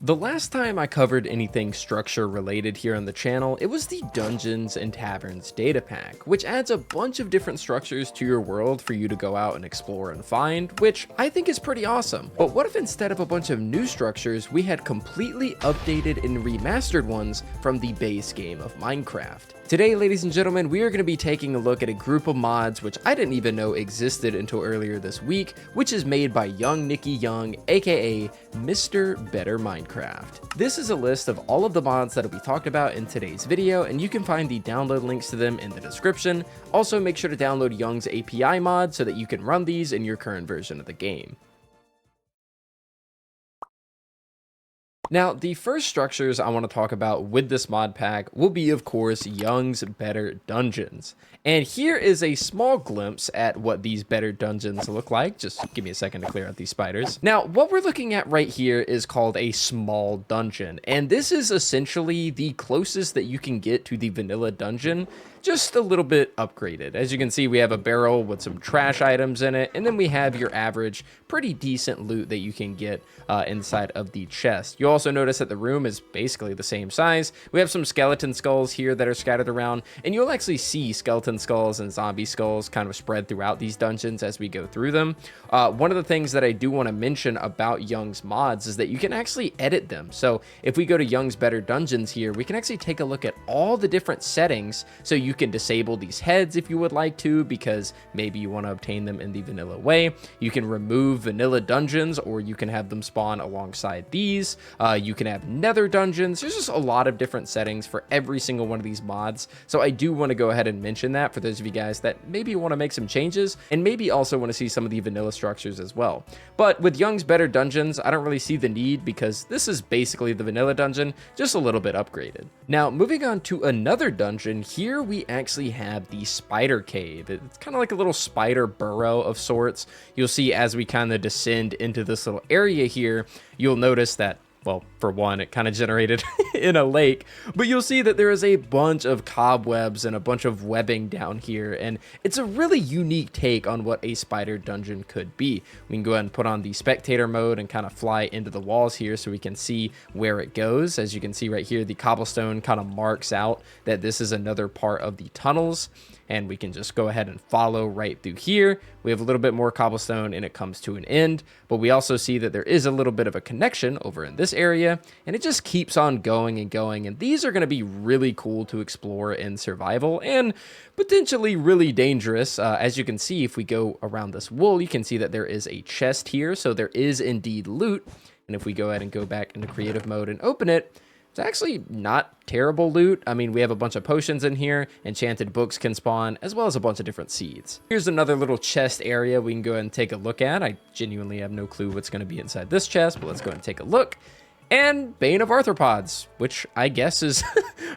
The last time I covered anything structure related here on the channel, it was the Dungeons and Taverns data pack, which adds a bunch of different structures to your world for you to go out and explore and find, which I think is pretty awesome. But what if instead of a bunch of new structures, we had completely updated and remastered ones from the base game of Minecraft? Today, ladies and gentlemen, we are going to be taking a look at a group of mods which I didn't even know existed until earlier this week, which is made by YUNGNICKYOUNG, aka Mr. Better Minecraft. This is a list of all of the mods that will be talked about in today's video, and you can find the download links to them in the description. Also, make sure to download Young's API mod so that you can run these in your current version of the game. Now, the first structures I want to talk about with this mod pack will be, of course, Young's Better Dungeons. And here is a small glimpse at what these better dungeons look like. Just give me a second to clear out these spiders. Now, what we're looking at right here is called a small dungeon. And this is essentially the closest that you can get to the vanilla dungeon, just a little bit upgraded. As you can see, we have a barrel with some trash items in it, and then we have your average, pretty decent loot that you can get inside of the chest. You'll also notice that the room is basically the same size. We have some skeleton skulls here that are scattered around, and you'll actually see skeleton skulls and zombie skulls kind of spread throughout these dungeons as we go through them. One of the things that I do want to mention about Young's mods is that you can actually edit them. So if we go to Young's Better Dungeons here, we can actually take a look at all the different settings. So you can disable these heads if you would like to, because maybe you want to obtain them in the vanilla way. You can remove vanilla dungeons, or you can have them spawn alongside these. You can have nether dungeons. There's just a lot of different settings for every single one of these mods. So I do want to go ahead and mention that for those of you guys that maybe want to make some changes, and maybe also want to see some of the vanilla structures as well. But with Young's Better Dungeons, I don't really see the need, because this is basically the vanilla dungeon, just a little bit upgraded. Now, moving on to another dungeon, here we actually have the spider cave. It's kind of like a little spider burrow of sorts. You'll see as we kind of descend into this little area here, you'll notice that, well, for one, it kind of generated in a lake, but you'll see that there is a bunch of cobwebs and a bunch of webbing down here, and it's a really unique take on what a spider dungeon could be. We can go ahead and put on the spectator mode and kind of fly into the walls here so we can see where it goes. As you can see right here, the cobblestone kind of marks out that this is another part of the tunnels, and we can just go ahead and follow right through here. We have a little bit more cobblestone and it comes to an end, but we also see that there is a little bit of a connection over in this area, and it just keeps on going and going. And these are going to be really cool to explore in survival, and potentially really dangerous. As you can see, if we go around this wool, you can see that there is a chest here, so there is indeed loot. And if we go ahead and go back into creative mode and open it, it's actually not terrible loot. I mean, we have a bunch of potions in here, enchanted books can spawn, as well as a bunch of different seeds. Here's another little chest area we can go ahead and take a look at. I genuinely have no clue what's going to be inside this chest, but let's go ahead and take a look. And Bane of Arthropods, which I guess is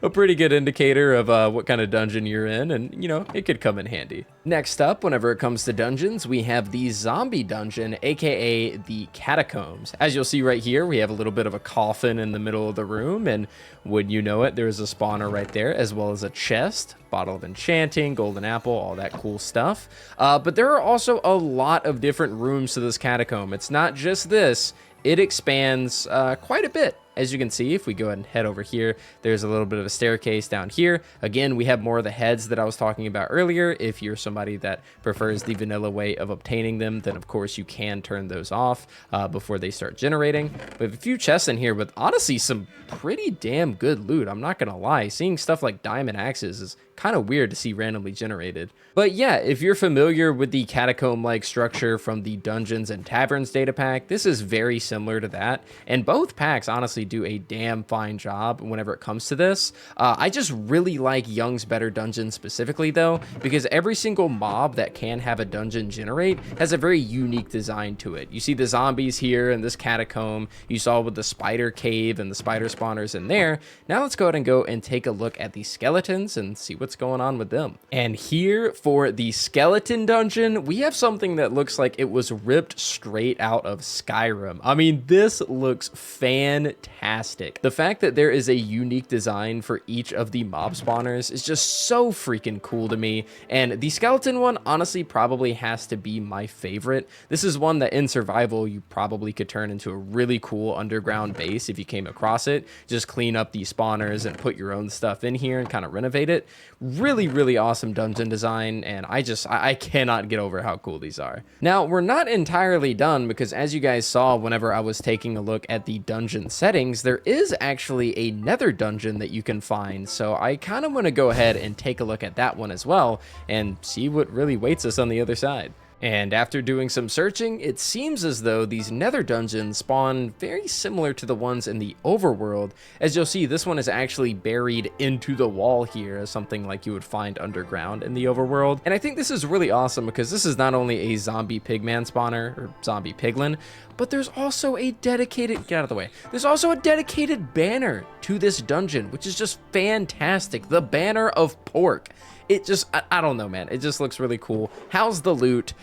a pretty good indicator of what kind of dungeon you're in, and, you know, it could come in handy. Next up, whenever it comes to dungeons, we have the zombie dungeon, aka the catacombs. As you'll see right here, we have a little bit of a coffin in the middle of the room, and wouldn't you know it, there's a spawner right there, as well as a chest, bottle of enchanting, golden apple, all that cool stuff. But there are also a lot of different rooms to this catacomb. It's not just this. It expands quite a bit. As you can see, if we go ahead and head over here, there's a little bit of a staircase down here. Again, we have more of the heads that I was talking about earlier. If you're somebody that prefers the vanilla way of obtaining them, then of course you can turn those off before they start generating. We have a few chests in here with honestly some pretty damn good loot. I'm not gonna lie, seeing stuff like diamond axes is kind of weird to see randomly generated. But yeah, if you're familiar with the catacomb-like structure from the Dungeons and Taverns data pack, this is very similar to that, and both packs honestly do a damn fine job whenever it comes to this. I just really like Young's Better Dungeons specifically though, because every single mob that can have a dungeon generate has a very unique design to it. You see the zombies here in this catacomb, you saw with the spider cave and the spider spawners in there. Now let's go ahead and go and take a look at the skeletons and see what's going on with them. And here for the skeleton dungeon, we have something that looks like it was ripped straight out of Skyrim. I mean, this looks fantastic. fantastic. The fact that there is a unique design for each of the mob spawners is just so freaking cool to me, and the skeleton one honestly probably has to be my favorite. This is one that in survival you probably could turn into a really cool underground base if you came across it. Just clean up the spawners and put your own stuff in here and kind of renovate it. Really awesome dungeon design, and I cannot get over how cool these are. Now, we're not entirely done, because as you guys saw whenever I was taking a look at the dungeon settings, there is actually a nether dungeon that you can find, so I kind of want to go ahead and take a look at that one as well and see what really waits us on the other side. And after doing some searching, it seems as though these nether dungeons spawn very similar to the ones in the overworld. As you'll see, this one is actually buried into the wall here, as something like you would find underground in the overworld. And I think this is really awesome, because this is not only a zombie pigman spawner, or zombie piglin, but there's also a dedicated, get out of the way, there's also a dedicated banner to this dungeon, which is just fantastic. The banner of pork. It just, I don't know, man. It just looks really cool. How's the loot?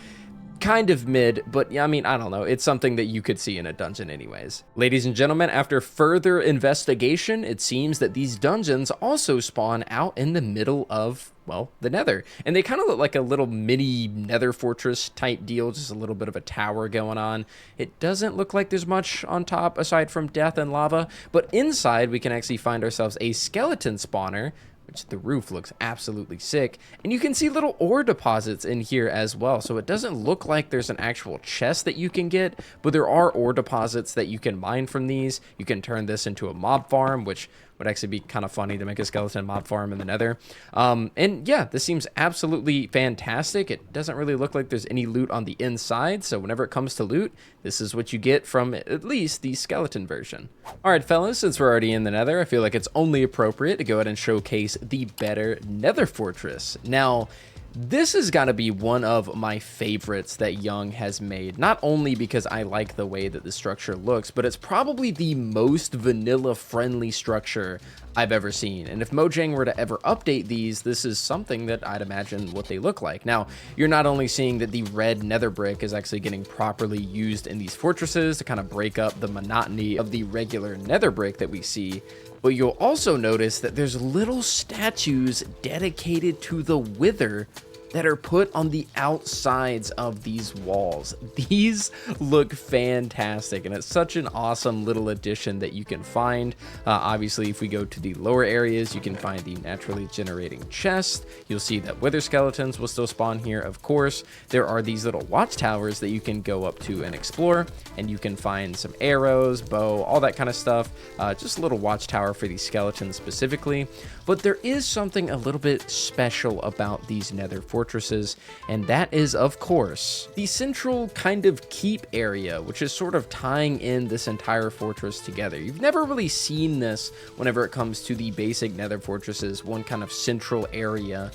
Kind of mid, but I mean, I don't know. It's something that you could see in a dungeon anyways. Ladies and gentlemen, after further investigation, it seems that these dungeons also spawn out in the middle of, well, the nether. And they kind of look like a little mini nether fortress type deal, just a little bit of a tower going on. It doesn't look like there's much on top aside from death and lava, but inside we can actually find ourselves a skeleton spawner, which the roof looks absolutely sick, and you can see little ore deposits in here as well. So it doesn't look like there's an actual chest that you can get, but there are ore deposits that you can mine from these. You can turn this into a mob farm, which would actually be kind of funny to make a skeleton mob farm in the nether. And yeah, this seems absolutely fantastic. It doesn't really look like there's any loot on the inside, so whenever it comes to loot, this is what you get from at least the skeleton version. Alright fellas, since we're already in the nether, I feel like it's only appropriate to go ahead and showcase the better nether fortress. Now, this has got to be one of my favorites that Young has made, not only because I like the way that the structure looks, but it's probably the most vanilla friendly structure I've ever seen. And if Mojang were to ever update these, this is something that I'd imagine what they look like. Now, you're not only seeing that the red nether brick is actually getting properly used in these fortresses to kind of break up the monotony of the regular nether brick that we see, but you'll also notice that there's little statues dedicated to the Wither that are put on the outsides of these walls. These look fantastic, and it's such an awesome little addition that you can find. Obviously, if we go to the lower areas, you can find the naturally generating chest. You'll see that wither skeletons will still spawn here, of course. There are these little watchtowers that you can go up to and explore, and you can find some arrows, bow, all that kind of stuff. Just a little watchtower for these skeletons specifically. But there is something a little bit special about these nether fortresses, and that is, of course, the central kind of keep area, which is sort of tying in this entire fortress together. You've never really seen this whenever it comes to the basic nether fortresses, one kind of central area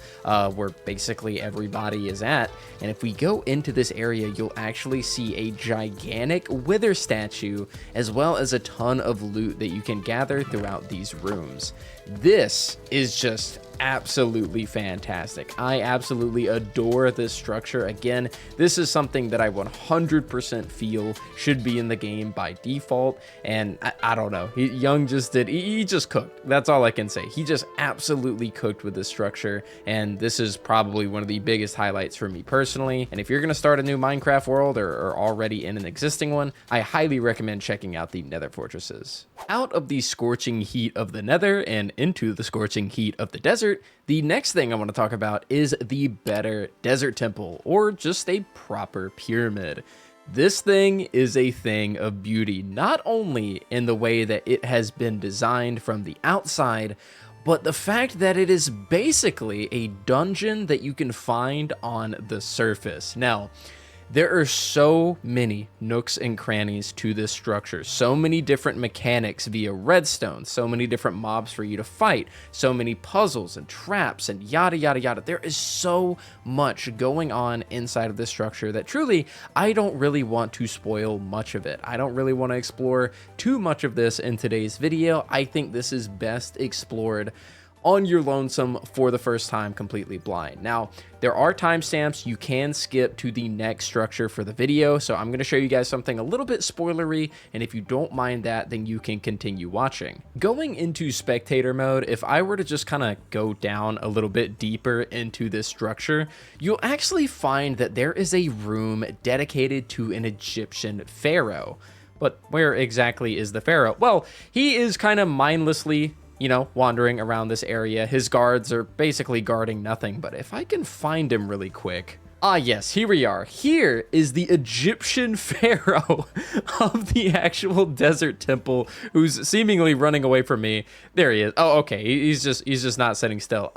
where basically everybody is at. And if we go into this area, you'll actually see a gigantic wither statue, as well as a ton of loot that you can gather throughout these rooms. This is just absolutely fantastic. I absolutely adore this structure. Again, this is something that I 100% feel should be in the game by default, and I don't know, Young just did, he just cooked. That's all I can say. He just absolutely cooked with this structure, and this is probably one of the biggest highlights for me personally. And if you're going to start a new Minecraft world or already in an existing one, I highly recommend checking out the nether fortresses. Out of the scorching heat of the nether and into the scorching heat of the desert, the next thing I want to talk about is the better desert temple, or just a proper pyramid. This thing is a thing of beauty, not only in the way that it has been designed from the outside, but the fact that it is basically a dungeon that you can find on the surface. Now, there are so many nooks and crannies to this structure, so many different mechanics via redstone, so many different mobs for you to fight, so many puzzles and traps and yada yada yada. There is so much going on inside of this structure that truly I don't really want to spoil much of it. I don't really want to explore too much of this in today's video. I think this is best explored on your lonesome for the first time completely blind. Now, there are timestamps. You can skip to the next structure for the video, so I'm going to show you guys something a little bit spoilery, and if you don't mind that, then you can continue watching. Going into spectator mode, if I were to just kind of go down a little bit deeper into this structure, you'll actually find that there is a room dedicated to an Egyptian pharaoh. But where exactly is the pharaoh? Well, he is kind of mindlessly, you know, wandering around this area. His guards are basically guarding nothing, but if I can find him really quick. Ah, yes, here we are. Here is the Egyptian pharaoh of the actual desert temple, who's seemingly running away from me. There he is. Oh, okay. He's just not sitting still.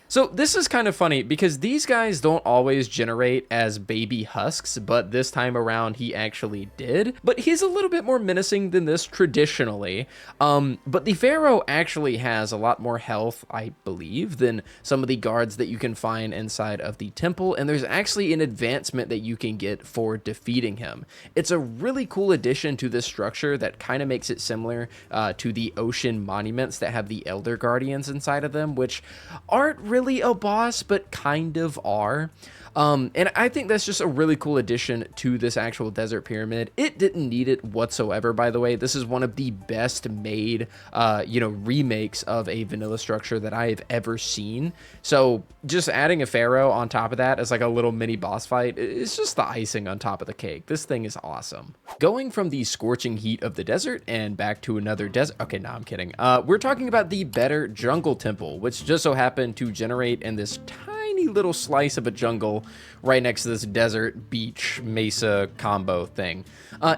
So this is kind of funny because these guys don't always generate as baby husks, but this time around he actually did. But he's a little bit more menacing than this traditionally. But the pharaoh actually has a lot more health, I believe, than some of the guards that you can find inside of the temple. And there's actually an advancement that you can get for defeating him. It's a really cool addition to this structure that kind of makes it similar to the ocean monuments that have the elder guardians inside of them, which aren't really a boss, but kind of are. And I think that's just a really cool addition to this actual desert pyramid. It didn't need it whatsoever, by the way. This is one of the best made, you know, remakes of a vanilla structure that I have ever seen. So just adding a pharaoh on top of that as like a little mini boss fight, it's just the icing on top of the cake. This thing is awesome. Going from the scorching heat of the desert and back to another desert. Okay, no, I'm kidding. We're talking about the better jungle temple, which just so happened to generate in this tiny little slice of a jungle right next to this desert beach mesa combo thing.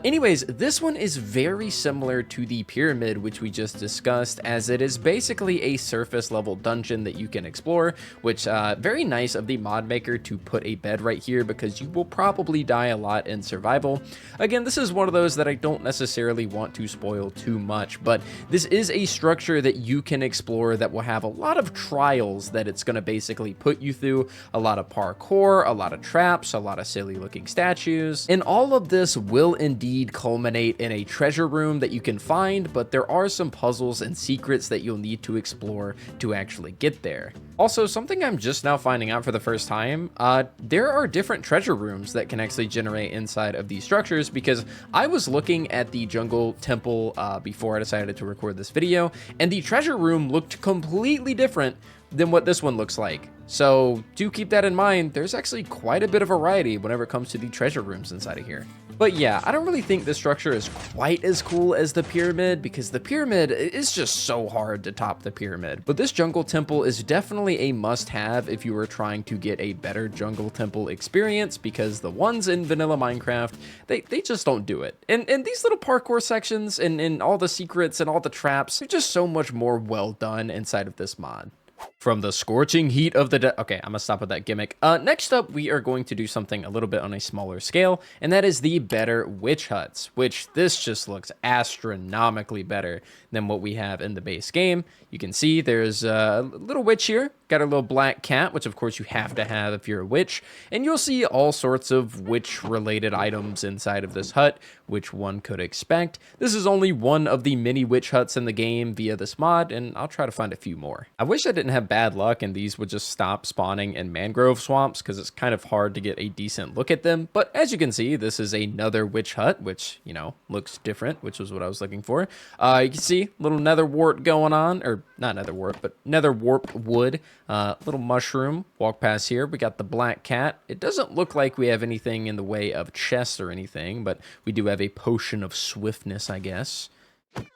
Anyways, this one is very similar to the pyramid which we just discussed, as it is basically a surface level dungeon that you can explore, which very nice of the mod maker to put a bed right here because you will probably die a lot in survival. Again, this is one of those that I don't necessarily want to spoil too much, but this is a structure that you can explore that will have a lot of trials that it's going to basically put you through, a lot of parkour, a lot of traps, a lot of silly looking statues, and all of this will indeed culminate in a treasure room that you can find, but there are some puzzles and secrets that you'll need to explore to actually get there. Also, something I'm just now finding out for the first time, there are different treasure rooms that can actually generate inside of these structures, because I was looking at the jungle temple before I decided to record this video, and the treasure room looked completely different than what this one looks like. So do keep that in mind. There's actually quite a bit of variety whenever it comes to the treasure rooms inside of here. But yeah, I don't really think this structure is quite as cool as the pyramid, because the pyramid is just so hard to top the pyramid. But this jungle temple is definitely a must-have if you were trying to get a better jungle temple experience, because the ones in vanilla Minecraft, they just don't do it. And these little parkour sections and all the secrets and all the traps, they're just so much more well done inside of this mod. From the scorching heat of the okay, I'm gonna stop with that gimmick. Next up, we are going to do something a little bit on a smaller scale, and that is the better witch huts, which this just looks astronomically better than what we have in the base game. You can see there's a little witch here, got a little black cat, which of course you have to have if you're a witch, and you'll see all sorts of witch-related items inside of this hut, which one could expect. This is only one of the many witch huts in the game via this mod, and I'll try to find a few more. I wish I didn't have bad luck and these would just stop spawning in mangrove swamps, because it's kind of hard to get a decent look at them. But as you can see, this is another witch hut, which, you know, looks different, which was what I was looking for. You can see little nether wart going on, or not nether wart, but nether warped wood. Little mushroom. Walk past here. We got the black cat. It doesn't look like we have anything in the way of chests or anything, but we do have a potion of swiftness, I guess.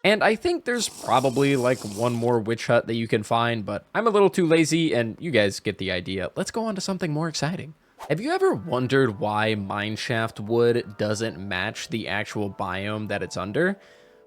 And I think there's probably like one more witch hut that you can find, but I'm a little too lazy, and you guys get the idea. Let's go on to something more exciting. Have you ever wondered why mineshaft wood doesn't match the actual biome that it's under?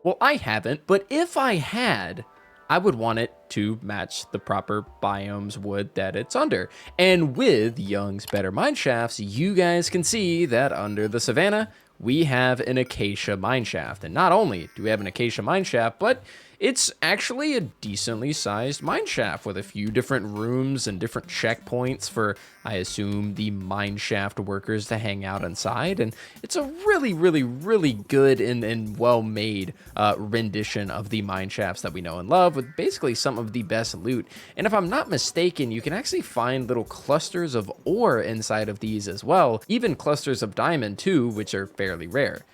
Well, I haven't, but if I had, I would want it to match the proper biome's wood that it's under. And with Young's Better Mineshafts, you guys can see that under the savannah, we have an acacia mineshaft. And not only do we have an acacia mineshaft, but It's actually a decently sized mineshaft with a few different rooms and different checkpoints for, I assume, the mineshaft workers to hang out inside. And it's a really, really, really good and well-made rendition of the mineshafts that we know and love, with basically some of the best loot. And if I'm not mistaken, you can actually find little clusters of ore inside of these as well, even clusters of diamond too, which are fairly rare.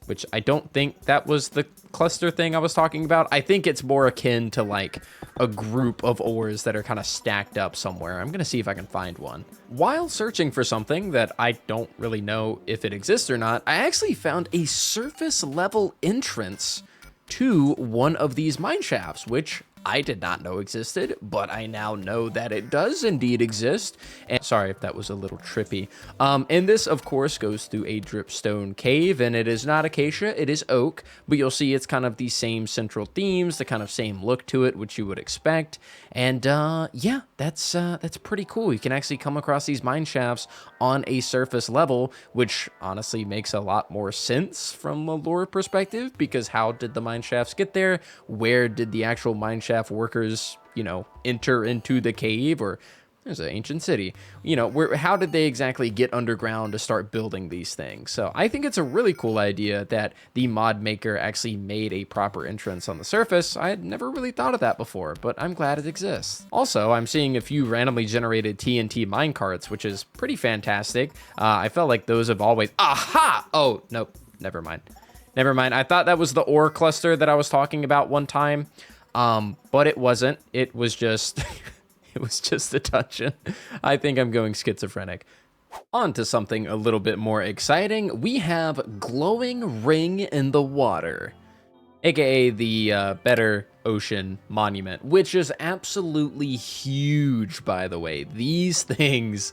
Which I don't think that was the cluster thing I was talking about. I think it's more akin to like a group of ores that are kind of stacked up somewhere. I'm gonna see if I can find one. While searching for something that I don't really know if it exists or not, I actually found a surface level entrance to one of these mine shafts, which I did not know existed, but I now know that it does indeed exist. And sorry if that was a little trippy. And this, of course, goes through a dripstone cave, and it is not acacia, it is oak, but you'll see it's kind of the same central themes, the kind of same look to it, which you would expect. And yeah, that's pretty cool. You can actually come across these mine shafts on a surface level, which honestly makes a lot more sense from a lore perspective, because how did the mine shafts get there? Where did the actual mine shaft workers, you know, enter into the cave? Or there's an ancient city, you know, how did they exactly get underground to start building these things? So I think it's a really cool idea that the mod maker actually made a proper entrance on the surface. I had never really thought of that before, but I'm glad it exists. Also, I'm seeing a few randomly generated TNT minecarts, which is pretty fantastic. I felt like those have always, aha! Oh, nope, never mind. Never mind. I thought that was the ore cluster that I was talking about one time. But it wasn't. It was just it was just a dungeon. I think I'm going schizophrenic. On to something a little bit more exciting. We have glowing ring in the water, aka the Better Ocean Monument, which is absolutely huge, by the way. These things,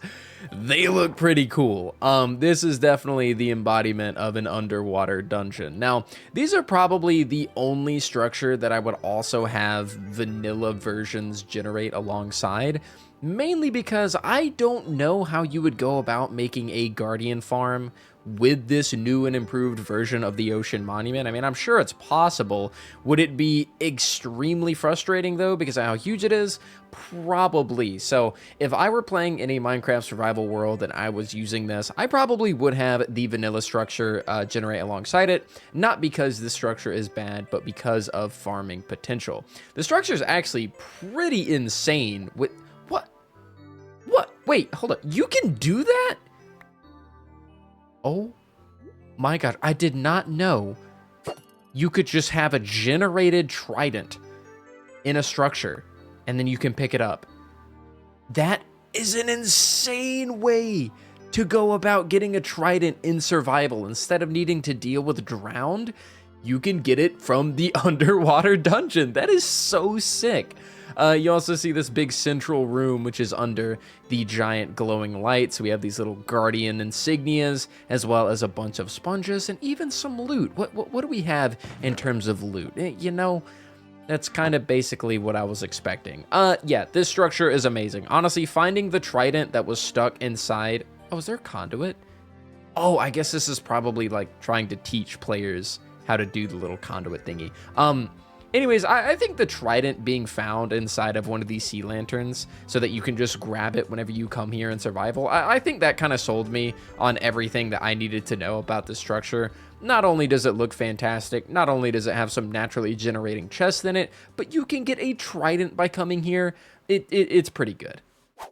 they look pretty cool. This is definitely the embodiment of an underwater dungeon. Now, these are probably the only structure that I would also have vanilla versions generate alongside, mainly because I don't know how you would go about making a guardian farm with this new and improved version of the Ocean Monument. I mean, I'm sure it's possible. Would it be extremely frustrating though, because of how huge it is? Probably. So if I were playing in a Minecraft survival world and I was using this, I probably would have the vanilla structure generate alongside it, not because the structure is bad, but because of farming potential. The structure is actually pretty insane. With what? Wait, hold up. You can do that? Oh my god, I did not know you could just have a generated trident in a structure and then you can pick it up. That is an insane way to go about getting a trident in survival. Instead of needing to deal with drowned, you can get it from the underwater dungeon. That is so sick. You also see this big central room, which is under the giant glowing lights. We have these little guardian insignias, as well as a bunch of sponges and even some loot. What do we have in terms of loot? You know, that's kind of basically what I was expecting. Yeah, this structure is amazing. Honestly, finding the trident that was stuck inside. Oh, is there a conduit? Oh, I guess this is probably like trying to teach players how to do the little conduit thingy. Anyways, I think the trident being found inside of one of these sea lanterns so that you can just grab it whenever you come here in survival, I think that kind of sold me on everything that I needed to know about the structure. Not only does it look fantastic, not only does it have some naturally generating chests in it, but you can get a trident by coming here. It's pretty good.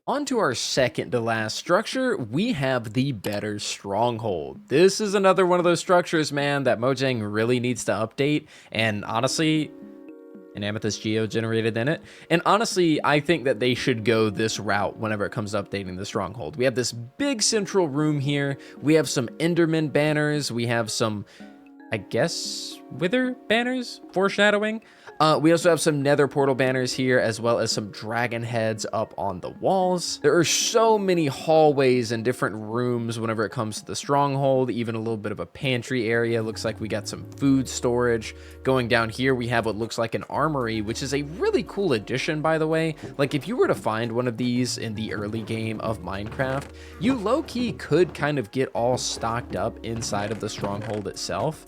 On to our second to last structure, we have the Better Stronghold. This is another one of those structures, man, that Mojang really needs to update, and honestly, an 𝗏𝗏𝗄𝗏 generated in it. And honestly, I think that they should go this route whenever it comes to updating the Stronghold. We have this big central room here. We have some Enderman banners. We have some, I guess, Wither banners, foreshadowing. We also have some Nether portal banners here, as well as some dragon heads up on the walls. There are so many hallways and different rooms whenever it comes to the Stronghold, even a little bit of a pantry area. Looks like we got some food storage. Going down here, we have what looks like an armory, which is a really cool addition, by the way. Like, if you were to find one of these in the early game of Minecraft, you low-key could kind of get all stocked up inside of the Stronghold itself,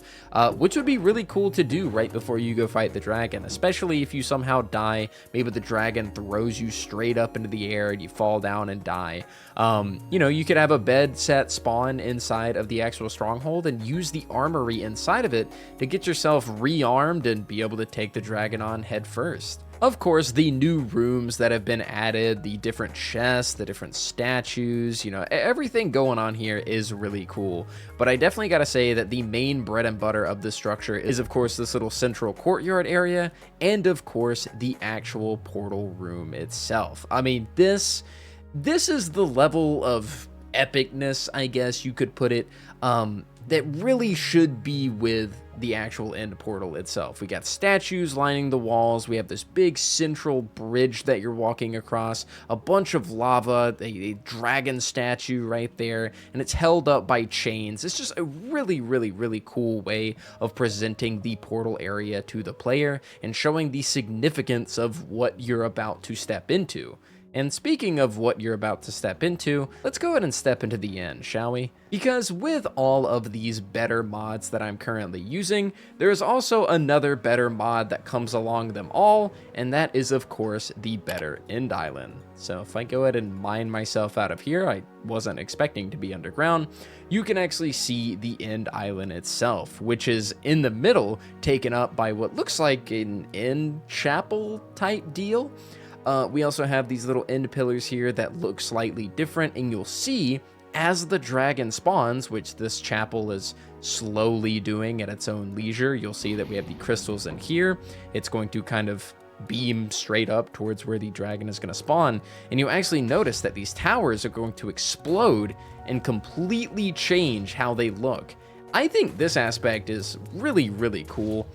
which would be really really cool to do right before you go fight the dragon, especially if you somehow die. Maybe the dragon throws you straight up into the air and you fall down and die. You know, you could have a bed set spawn inside of the actual stronghold and use the armory inside of it to get yourself rearmed and be able to take the dragon on head first. Of course, the new rooms that have been added, the different chests, the different statues, you know, everything going on here is really cool. But I definitely gotta say that the main bread and butter of this structure is, of course, this little central courtyard area, and of course, the actual portal room itself. I mean, this is the level of epicness, I guess you could put it, that really should be with the actual end portal itself. We got statues lining the walls, we have this big central bridge that you're walking across, a bunch of lava, a dragon statue right there, and it's held up by chains. It's just a really cool way of presenting the portal area to the player and showing the significance of what you're about to step into. And speaking of what you're about to step into, let's go ahead and step into the end, shall we? Because with all of these better mods that I'm currently using, there is also another better mod that comes along them all, and that is of course the better end island. So if I go ahead and mine myself out of here, I wasn't expecting to be underground, you can actually see the end island itself, which is in the middle, taken up by what looks like an end chapel type deal. We also have these little end pillars here that look slightly different, and you'll see as the dragon spawns, which this chapel is slowly doing at its own leisure, you'll see that we have the crystals in here. It's going to kind of beam straight up towards where the dragon is going to spawn, and you'll actually notice that these towers are going to explode and completely change how they look. I think this aspect is really cool.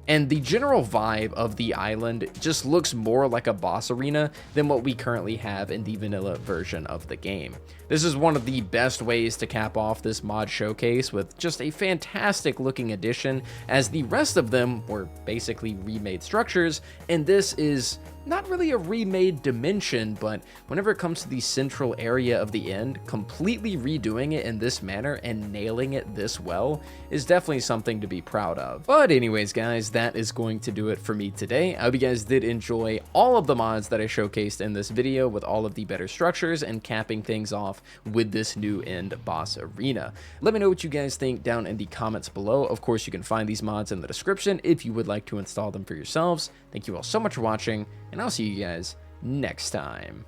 And the general vibe of the island just looks more like a boss arena than what we currently have in the vanilla version of the game. This is one of the best ways to cap off this mod showcase with just a fantastic looking addition, as the rest of them were basically remade structures, and this is not really a remade dimension, but whenever it comes to the central area of the end, completely redoing it in this manner and nailing it this well is definitely something to be proud of. But anyways guys, that is going to do it for me today. I hope you guys did enjoy all of the mods that I showcased in this video with all of the better structures and capping things off with this new end boss arena. Let me know what you guys think down in the comments below. Of course, you can find these mods in the description if you would like to install them for yourselves. Thank you all so much for watching, and I'll see you guys next time.